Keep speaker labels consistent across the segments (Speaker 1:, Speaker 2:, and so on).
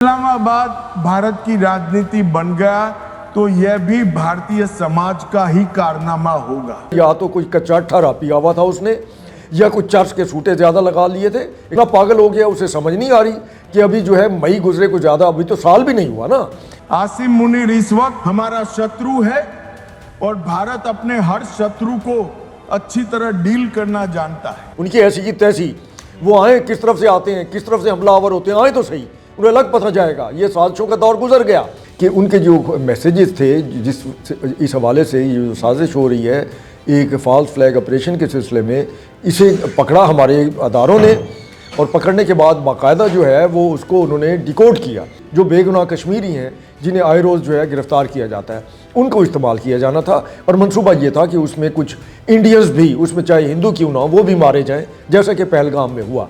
Speaker 1: इस्लामाबाद भारत की राजनीति बन गया तो यह भी भारतीय समाज का ही कारनामा होगा।
Speaker 2: या तो कोई कच्चा ठहरा पिया हुआ था उसने, या कुछ चर्च के सूटे ज्यादा लगा लिए थे। इतना पागल हो गया उसे समझ नहीं आ रही कि अभी जो है मई गुजरे को ज्यादा, अभी तो साल भी नहीं हुआ ना।
Speaker 1: आसिम मुनीर इस वक्त हमारा शत्रु है और भारत अपने हर शत्रु को अच्छी तरह डील करना जानता है।
Speaker 2: उनकी ऐसी की तैसी, वो आए किस तरफ से आते हैं, किस तरफ से हमलावर होते हैं, आए तो सही, उन्हें अलग पता जाएगा। ये साजिशों का दौर गुजर गया कि उनके जो मैसेजेस थे, जिस इस हवाले से ये जो साजिश हो रही है एक फॉल्स फ्लैग ऑपरेशन के सिलसिले में, इसे पकड़ा हमारे अदारों ने और पकड़ने के बाद बाकायदा जो है वो उसको उन्होंने डिकोड किया। जो बेगुनाह कश्मीरी हैं जिन्हें आए रोज़ जो है गिरफ़्तार किया जाता है, उनको इस्तेमाल किया जाना था और मंसूबा ये था कि उसमें कुछ इंडियंस भी, उसमें चाहे हिंदू क्यों ना हो, वो भी मारे जाएं, जैसा कि पहलगाम में हुआ।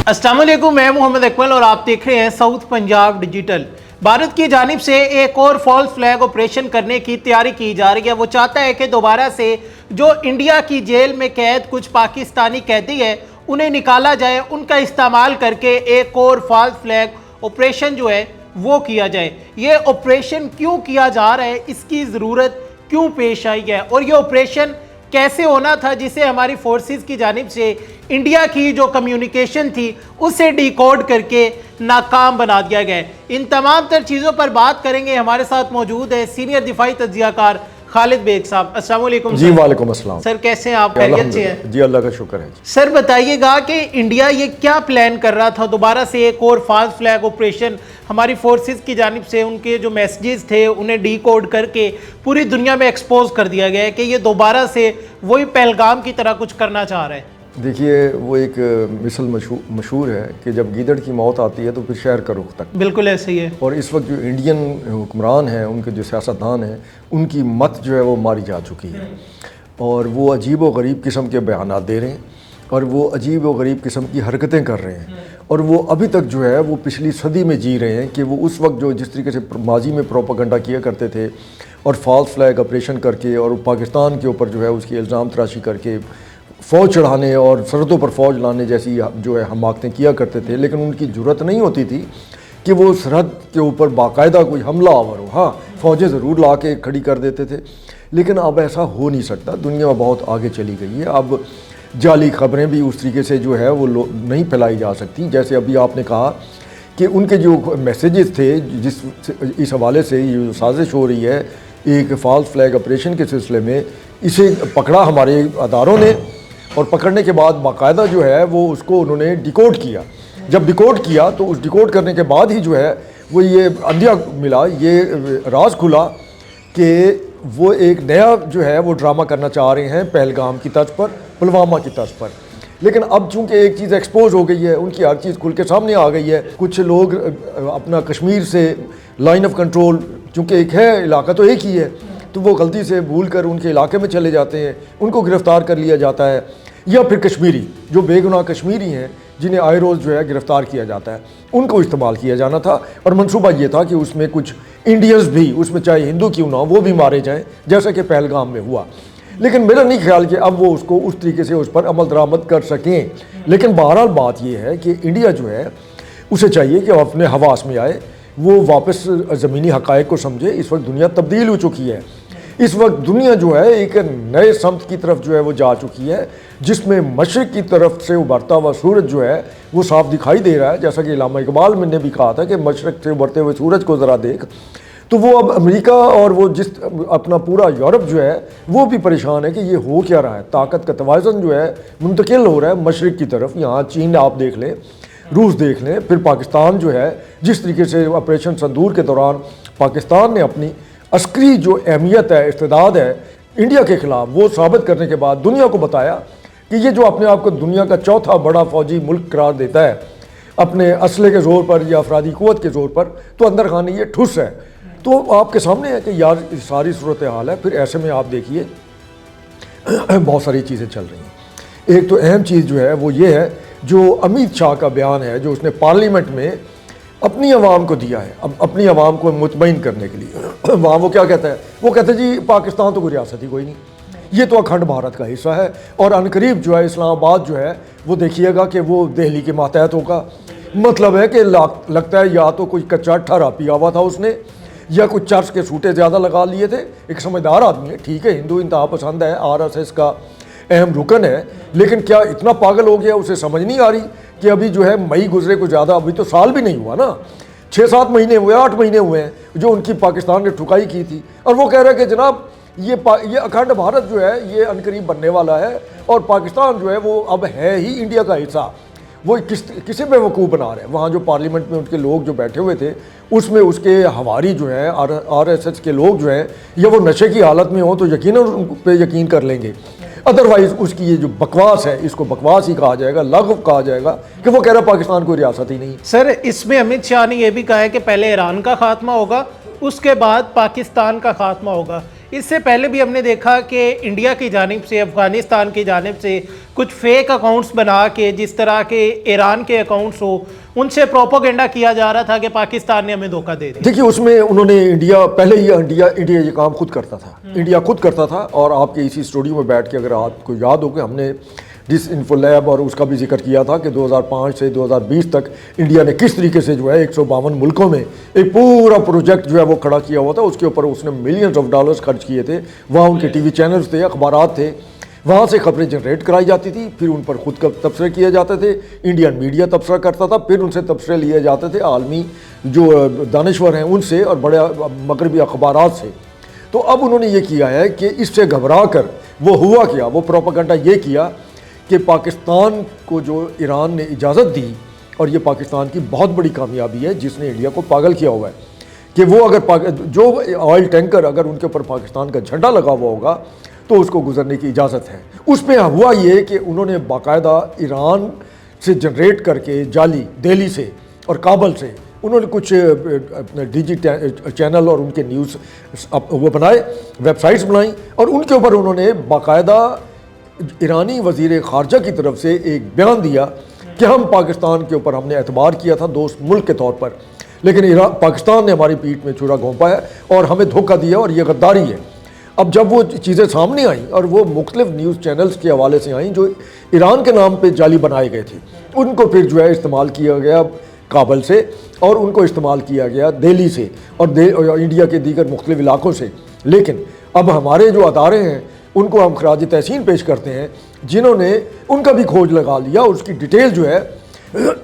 Speaker 3: अस्सलाम वालेकुम, मैं मोहम्मद इकबाल और आप देख रहे हैं साउथ पंजाब डिजिटल। भारत की जानिब से एक और फॉल्स फ्लैग ऑपरेशन करने की तैयारी की जा रही है। वो चाहता है कि दोबारा से जो इंडिया की जेल में कैद कुछ पाकिस्तानी कैदी है उन्हें निकाला जाए, उनका इस्तेमाल करके एक और फॉल्स फ्लैग ऑपरेशन जो है वो किया जाए। ये ऑपरेशन क्यों किया जा रहा है, इसकी ज़रूरत क्यों पेश आई है और ये ऑपरेशन कैसे होना था, जिसे हमारी फोर्सेस की जानिब से इंडिया की जो कम्युनिकेशन थी उसे डिकोड करके नाकाम बना दिया गया। इन तमाम तर चीज़ों पर बात करेंगे। हमारे साथ मौजूद है सीनियर दिफाई तज्जियाकार खालिद बेग साहब। अस्सलाम वालेकुम
Speaker 2: जी। वालेकुम अस्सलाम
Speaker 3: सर, कैसे हैं आप? खैरियत से हैं
Speaker 2: जी, अल्लाह का शुक्र है।
Speaker 3: सर बताइएगा कि इंडिया ये क्या प्लान कर रहा था, दोबारा से एक और फॉल्स फ्लैग ऑपरेशन हमारी फोर्सेस की जानिब से उनके जो मैसेजेस थे उन्हें डिकोड करके पूरी दुनिया में एक्सपोज कर दिया गया है कि ये दोबारा से वही पहलगाम की तरह कुछ करना चाह रहे हैं।
Speaker 2: देखिए, वो एक मिसल मशहूर है कि जब गीदड़ की मौत आती है तो फिर शहर का रुख तक।
Speaker 3: बिल्कुल ऐसे ही है।
Speaker 2: और इस वक्त जो इंडियन हुक्मरान हैं, उनके जो सियासतदान हैं, उनकी मत जो है वो मारी जा चुकी है और वो अजीब व गरीब किस्म के बयानात दे रहे हैं और वो अजीब व गरीब किस्म की हरकतें कर रहे हैं और वो अभी तक जो है वो पिछली सदी में जी रहे हैं कि वो उस वक्त जो जिस तरीके से माजी में प्रोपागंडा किया करते थे और फॉल्स फ्लैग ऑपरेशन करके और पाकिस्तान के ऊपर जो है उसकी इल्ज़ाम तराशी करके फ़ौज चढ़ाने और सरहदों पर फ़ौज लाने जैसी जो है हमाकतें किया करते थे, लेकिन उनकी ज़रूरत नहीं होती थी कि वो सरहद के ऊपर बाकायदा कोई हमला आवर हो। हाँ, फ़ौजें ज़रूर ला के खड़ी कर देते थे, लेकिन अब ऐसा हो नहीं सकता। दुनिया बहुत आगे चली गई है। अब जाली खबरें भी उस तरीके से जो है वो नहीं फैलाई जा सकती। जैसे अभी आपने कहा कि उनके जो मैसेजेस थे, जिस इस हवाले से ये जो साजिश हो रही है एक फॉल्स फ्लैग ऑपरेशन के सिलसिले में, इसे पकड़ा हमारे अदारों ने और पकड़ने के बाद बाकायदा जो है वो उसको उन्होंने डिकोड किया। जब डिकोड किया तो उस डिकोड करने के बाद ही जो है वो ये अंधिया मिला, ये राज खुला कि वो एक नया जो है वो ड्रामा करना चाह रहे हैं पहलगाम की तर्ज पर, पुलवामा की तर्ज पर। लेकिन अब चूंकि एक चीज़ एक्सपोज हो गई है, उनकी हर चीज़ खुल के सामने आ गई है। कुछ लोग अपना कश्मीर से लाइन ऑफ कंट्रोल, चूँकि एक है इलाका तो एक ही है, तो वो गलती से भूल कर उनके इलाके में चले जाते हैं, उनको गिरफ़्तार कर लिया जाता है। या फिर कश्मीरी, जो बेगुनाह कश्मीरी हैं जिन्हें आए रोज़ जो है गिरफ़्तार किया जाता है, उनको इस्तेमाल किया जाना था और मंसूबा ये था कि उसमें कुछ इंडियंस भी, उसमें चाहे हिंदू क्यों ना हो, वो भी मारे जाएं, जैसा कि पहलगाम में हुआ। लेकिन मेरा नहीं ख्याल कि अब वो उसको उस तरीके से उस पर अमल दरामद कर सकें। लेकिन बहरहाल बात ये है कि इंडिया जो है उसे चाहिए कि अपने हवास में आए, वो वापस ज़मीनी हक़ाइक़ को समझे। इस वक्त दुनिया तब्दील हो चुकी है। इस वक्त दुनिया जो है एक नए समत की तरफ जो है वो जा चुकी है, जिसमें मशरिक़ की तरफ से उभरता हुआ सूरज जो है वो साफ दिखाई दे रहा है। जैसा कि अल्लामा इकबाल ने भी कहा था कि मशरिक़ से उभरते हुए सूरज को ज़रा देख। तो वो अब अमेरिका और वो जिस अपना पूरा यूरोप जो है वो भी परेशान है कि ये हो क्या रहा है। ताकत का तवाज़ुन जो है मुंतकिल हो रहा है मशरिक़ की तरफ। यहाँ चीन आप देख लें, रूस देख लें, फिर पाकिस्तान जो है जिस तरीके से ऑपरेशन संदूर के दौरान पाकिस्तान ने अपनी अस्करी जो अहमियत है, इस्तेदाद है इंडिया के ख़िलाफ़, वो साबित करने के बाद दुनिया को बताया कि ये जो अपने आप को दुनिया का चौथा बड़ा फ़ौजी मुल्क करार देता है अपने असले के ज़ोर पर या अफरादी क़ुव्वत के ज़ोर पर, तो अंदर खाने ये ठुस है। तो आपके सामने है कि यार सारी सूरत हाल है। फिर ऐसे में आप देखिए बहुत सारी चीज़ें चल रही हैं। एक तो अहम चीज़ जो है वो ये है जो अमित शाह का बयान है, जो उसने पार्लियामेंट में अपनी आवाम को दिया है, अब अपनी आवाम को मुतमईन करने के लिए। वहाँ वो क्या कहता है, वो कहते हैं जी पाकिस्तान तो कोई रियासत ही कोई नहीं, ये तो अखंड भारत का हिस्सा है और अनकरीब जो है इस्लामाबाद जो है वो देखिएगा कि वो दिल्ली के मातहत होगा। मतलब है कि लगता है या तो कोई कच्चा ठहरा पिया हुआ था उसने, या कुछ चर्च के सूटे ज़्यादा लगा लिए थे। एक समझदार आदमी है, ठीक है, हिंदू इंतहा पसंद है, आरएसएस का अहम रुकन है, लेकिन क्या इतना पागल हो गया, उसे समझ नहीं आ रही कि अभी जो है मई गुजरे को ज़्यादा, अभी तो साल भी नहीं हुआ ना, 6-7 महीने हुए, 8 महीने हुए हैं जो उनकी पाकिस्तान ने ठुकाई की थी, और वो कह रहे हैं कि जनाब ये अखंड भारत जो है ये अनकरीब बनने वाला है और पाकिस्तान जो है वो अब है ही इंडिया का हिस्सा। वो किसे बेवकूफ़ बना रहे हैं। वहाँ जो पार्लियामेंट में उनके लोग जो बैठे हुए थे उसमें उसके हवारी जो हैं आरएसएस के लोग जो हैं, या वो नशे की हालत में हो तो यकीनन उन पे यकीन कर लेंगे, अदरवाइज़ उसकी ये जो बकवास है इसको बकवास ही कहा जाएगा, लग़व कहा जाएगा कि वो कह रहा है पाकिस्तान कोई रियासत ही नहीं।
Speaker 3: सर इसमें अमित शाह ने यह भी कहा है कि पहले ईरान का खात्मा होगा, उसके बाद पाकिस्तान का खात्मा होगा। इससे पहले भी हमने देखा कि इंडिया की जानिब से, अफगानिस्तान की जानिब से कुछ फेक अकाउंट्स बना के, जिस तरह के ईरान के अकाउंट्स हो, उनसे प्रोपोगेंडा किया जा रहा था कि पाकिस्तान ने हमें धोखा दे दिया।
Speaker 2: देखिए उसमें उन्होंने पहले ही इंडिया ये काम खुद करता था, इंडिया खुद करता था। और आपके इसी स्टूडियो में बैठ के अगर आपको याद हो कि हमने डिसइंफो लैब और उसका भी जिक्र किया था कि 2005 से 2020 तक इंडिया ने किस तरीके से जो है 152 मुल्कों में एक पूरा प्रोजेक्ट जो है वो खड़ा किया हुआ था। उसके ऊपर उसने मिलियंस ऑफ डॉलर्स खर्च किए थे। वहाँ उनके टीवी चैनल्स थे, अखबारात थे, वहाँ से खबरें जनरेट कराई जाती थी, फिर उन पर खुद तबसरे किए जाते थे, इंडियन मीडिया तबसरा करता था, फिर उनसे तबसरे लिए जाते थे आलमी जो दानश्वर हैं उनसे और बड़े मगरबी अखबारात से। तो अब उन्होंने ये किया है कि इससे घबरा कर वो हुआ क्या, वो प्रोपेगेंडा ये किया कि पाकिस्तान को जो ईरान ने इजाज़त दी, और ये पाकिस्तान की बहुत बड़ी कामयाबी है जिसने इंडिया को पागल किया हुआ है, कि वो अगर जो ऑयल टैंकर अगर उनके ऊपर पाकिस्तान का झंडा लगा हुआ होगा तो उसको गुजरने की इजाज़त है। उसमें हुआ ये कि उन्होंने बाकायदा ईरान से जनरेट करके जाली दिल्ली से और काबल से उन्होंने कुछ डिजी चैनल और उनके न्यूज़ वो बनाए, वेबसाइट्स बनाई, और उनके ऊपर उन्होंने बाकायदा ईरानी वज़ीर ख़ारजा की तरफ से एक बयान दिया कि हम पाकिस्तान के ऊपर हमने एतबार किया था दोस्त मुल्क के तौर पर, लेकिन पाकिस्तान ने हमारी पीठ में छुरा घोंपा है और हमें धोखा दिया और ये गद्दारी है। अब जब वो चीज़ें सामने आईं और वो मुख्तलिफ न्यूज़ चैनल्स के हवाले से आईं जो ईरान के नाम पे जाली बनाए गए थे, उनको फिर जो है इस्तेमाल किया गया काबल से और उनको इस्तेमाल किया गया दिल्ली से और इंडिया के दीगर मुख्तलिफ इलाकों से। लेकिन अब हमारे जो अदारे हैं उनको हम खराज तहसीन पेश करते हैं जिन्होंने उनका भी खोज लगा लिया। उसकी डिटेल जो है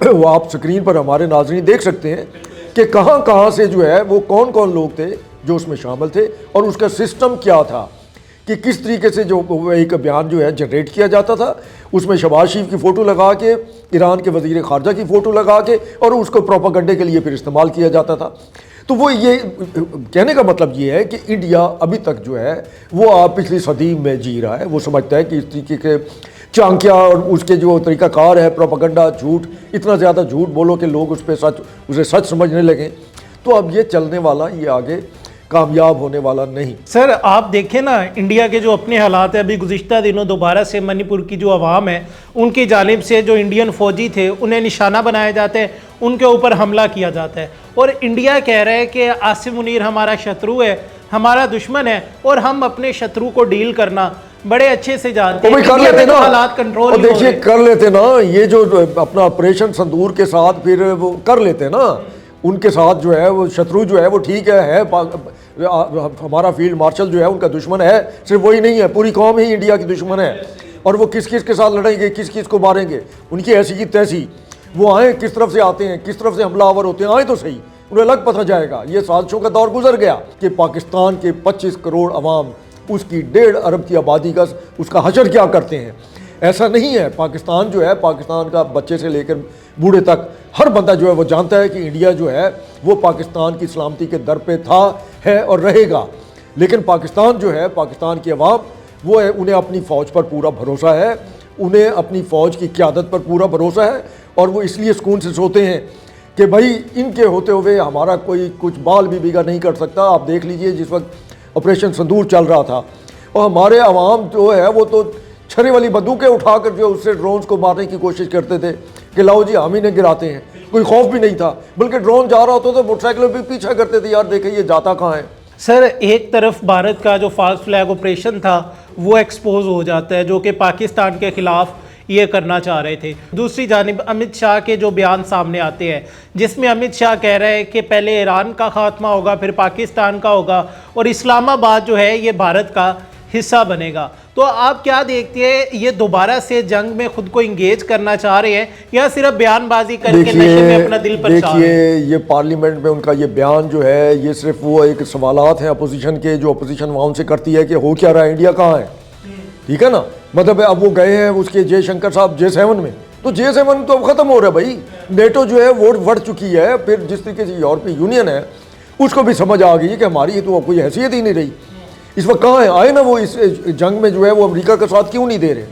Speaker 2: वो आप स्क्रीन पर हमारे नाज़रीन देख सकते हैं कि कहाँ से जो है वो कौन कौन लोग थे जो उसमें शामिल थे और उसका सिस्टम क्या था, कि किस तरीके से जो एक बयान जो है जनरेट किया जाता था, उसमें शहबाज शरीफ की फ़ोटो लगा के, ईरान के वज़ीर ख़ारजा की फ़ोटो लगा के, और उसको प्रोपेगेंडे के लिए फिर इस्तेमाल किया जाता था। तो वो ये कहने का मतलब ये है कि इंडिया अभी तक जो है वो आप पिछली सदी में जी रहा है। वो समझता है कि इस तरीके के चांकिया और उसके जो तरीक़ाकार है प्रोपेगेंडा, झूठ, इतना ज़्यादा झूठ बोलो कि लोग उसे सच समझने लगें। तो अब ये चलने वाला, ये आगे कामयाब होने वाला नहीं।
Speaker 3: सर आप देखें ना, इंडिया के जो अपने हालात है, अभी गुज़िश्ता दिनों दोबारा से मणिपुर की जो आवाम है उनकी जानिब से जो इंडियन फ़ौजी थे उन्हें निशाना बनाया जाता है, उनके ऊपर हमला किया जाता है, और इंडिया कह रहा है कि आसिम मुनीर हमारा शत्रु है, हमारा दुश्मन है, और हम अपने शत्रु को डील करना बड़े अच्छे से जानते हैं।
Speaker 2: कर लेते ना
Speaker 3: हालात कंट्रोल,
Speaker 2: देखिए कर लेते ना, ये जो अपना ऑपरेशन संदूर के साथ फिर वो कर लेते ना, उनके साथ जो है वो शत्रु जो है वो ठीक है हमारा फील्ड मार्शल जो है उनका दुश्मन है, सिर्फ वही नहीं है, पूरी कौम ही इंडिया की दुश्मन है। और वो किस किस के साथ लड़ेंगे, किस किस को मारेंगे, उनकी ऐसी की तैसी, वो आए किस तरफ से आते हैं, किस तरफ से हमलावर होते हैं, आए तो सही, उन्हें अलग पता जाएगा। ये साजिशों का दौर गुजर गया कि पाकिस्तान के 25 करोड़ अवाम, उसकी 1.5 अरब की आबादी का उसका हशर क्या करते हैं। ऐसा नहीं है। पाकिस्तान जो है, पाकिस्तान का बच्चे से लेकर बूढ़े तक हर बंदा जो है वो जानता है कि इंडिया जो है वो पाकिस्तान की सलामती के दर पे था, है और रहेगा। लेकिन पाकिस्तान जो है, पाकिस्तान की अवाम वो है, उन्हें अपनी फ़ौज पर पूरा भरोसा है, उन्हें अपनी फ़ौज की क़यादत पर पूरा भरोसा है, और वो इसलिए सुकून से सोते हैं कि भाई इनके होते हुए हमारा कोई कुछ बाल भी बिगा नहीं कर सकता। आप देख लीजिए जिस वक्त ऑपरेशन संदूर चल रहा था और हमारे अवाम जो है वो तो छरे वाली बंदूकें उठाकर जो उससे ड्रोन्स को मारने की कोशिश करते थे कि लाओ जी हम ही ने गिराते हैं, कोई खौफ भी नहीं था, बल्कि ड्रोन जा रहा होता तो मोटरसाइकिलों पे पीछा करते थे, यार देखे ये जाता कहाँ है।
Speaker 3: सर एक तरफ भारत का जो फॉल्स फ्लैग ऑपरेशन था वो एक्सपोज हो जाता है, जो कि पाकिस्तान के खिलाफ یہ کرنا چاہ رہے تھے۔ دوسری جانب امت شاہ کے جو بیان سامنے آتے ہیں جس میں امت شاہ کہہ رہے ہیں کہ پہلے ایران کا خاتمہ ہوگا، پھر پاکستان کا ہوگا اور اسلام آباد جو ہے یہ بھارت کا حصہ بنے گا، تو آپ کیا دیکھتے ہیں یہ دوبارہ سے جنگ میں خود کو انگیج کرنا چاہ رہے ہیں یا صرف بیان بازی کر کے نشے میں اپنا دل پر چاہ رہے ہیں؟
Speaker 2: دیکھیے یہ پارلیمنٹ میں ان کا یہ بیان جو ہے یہ صرف وہ ایک سوالات ہیں اپوزیشن کے جو اپوزیشن وہاں ان سے کرتی ہے کہ ہو کیا رہا ہے، انڈیا کہاں ہے، ٹھیک ہے نا، مطلب اب وہ گئے ہیں اس کے جے شنکر صاحب J7 میں، تو J7 تو اب ختم ہو رہا ہے بھائی، نیٹو جو ہے ووٹ بڑھ چکی ہے، پھر جس طریقے سے یورپی یونین ہے اس کو بھی سمجھ آ گئی کہ ہماری تو اب کوئی حیثیت ہی نہیں رہی، اس وقت کہاں ہے، آئے نا وہ اس جنگ میں جو ہے وہ امریکہ کا ساتھ کیوں نہیں دے رہے،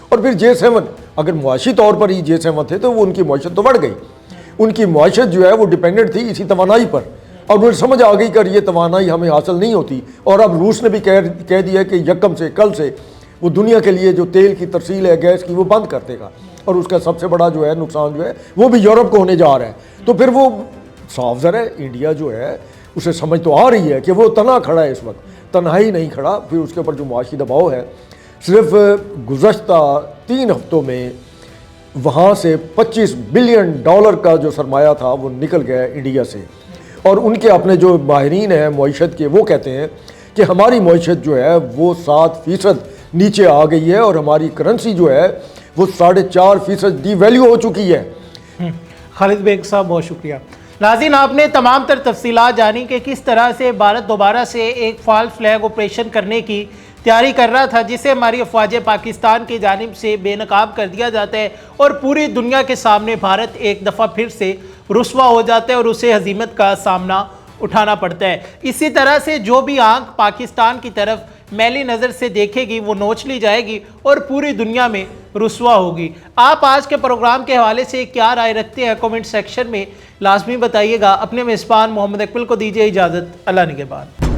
Speaker 2: اور پھر J7 اگر معاشی طور پر ہی J7 تھے تو وہ ان کی معیشت تو بڑھ گئی، ان کی معیشت جو ہے وہ ڈیپینڈنٹ تھی اسی توانائی پر، اور انہیں سمجھ آ گئی کہ یہ توانائی ہمیں حاصل نہیں ہوتی، اور اب روس نے بھی کہہ دیا کہ یکم سے کل سے وہ دنیا کے لیے جو تیل کی ترسیل ہے گیس کی وہ بند کر دے گا، اور اس کا سب سے بڑا جو ہے نقصان جو ہے وہ بھی یورپ کو ہونے جا رہا ہے، تو پھر وہ صاف ظاہر ہے انڈیا جو ہے اسے سمجھ تو آ رہی ہے کہ وہ تنہا کھڑا ہے، اس وقت تنہائی نہیں کھڑا، پھر اس کے اوپر جو معاشی دباؤ ہے، صرف گزشتہ 3 ہفتوں میں وہاں سے $25 بلین کا جو سرمایہ تھا وہ نکل گیا انڈیا سے، اور ان کے اپنے جو ماہرین ہیں معیشت کے وہ کہتے ہیں کہ ہماری معیشت جو ہے وہ 7% نیچے آ گئی ہے، اور ہماری کرنسی جو ہے وہ 4.5% ڈی ویلیو ہو چکی ہے۔
Speaker 3: خالد بیگ صاحب بہت شکریہ۔ ناظرین آپ نے تمام تر تفصیلات جانی کہ کس طرح سے بھارت دوبارہ سے ایک فالس فلیگ آپریشن کرنے کی تیاری کر رہا تھا جسے ہماری افواج پاکستان کی جانب سے بے نقاب کر دیا جاتا ہے اور پوری دنیا کے سامنے بھارت ایک دفعہ پھر سے رسوا ہو جاتا ہے اور اسے ہزیمت کا سامنا اٹھانا پڑتا ہے۔ اسی طرح سے جو بھی آنکھ پاکستان کی طرف میلی نظر سے دیکھے گی وہ نوچ لی جائے گی اور پوری دنیا میں رسوا ہوگی۔ آپ آج کے پروگرام کے حوالے سے کیا رائے رکھتے ہیں کمنٹ سیکشن میں لازمی بتائیے گا۔ اپنے میزبان محمد اقبال کو دیجیے اجازت، اللہ نگہبان۔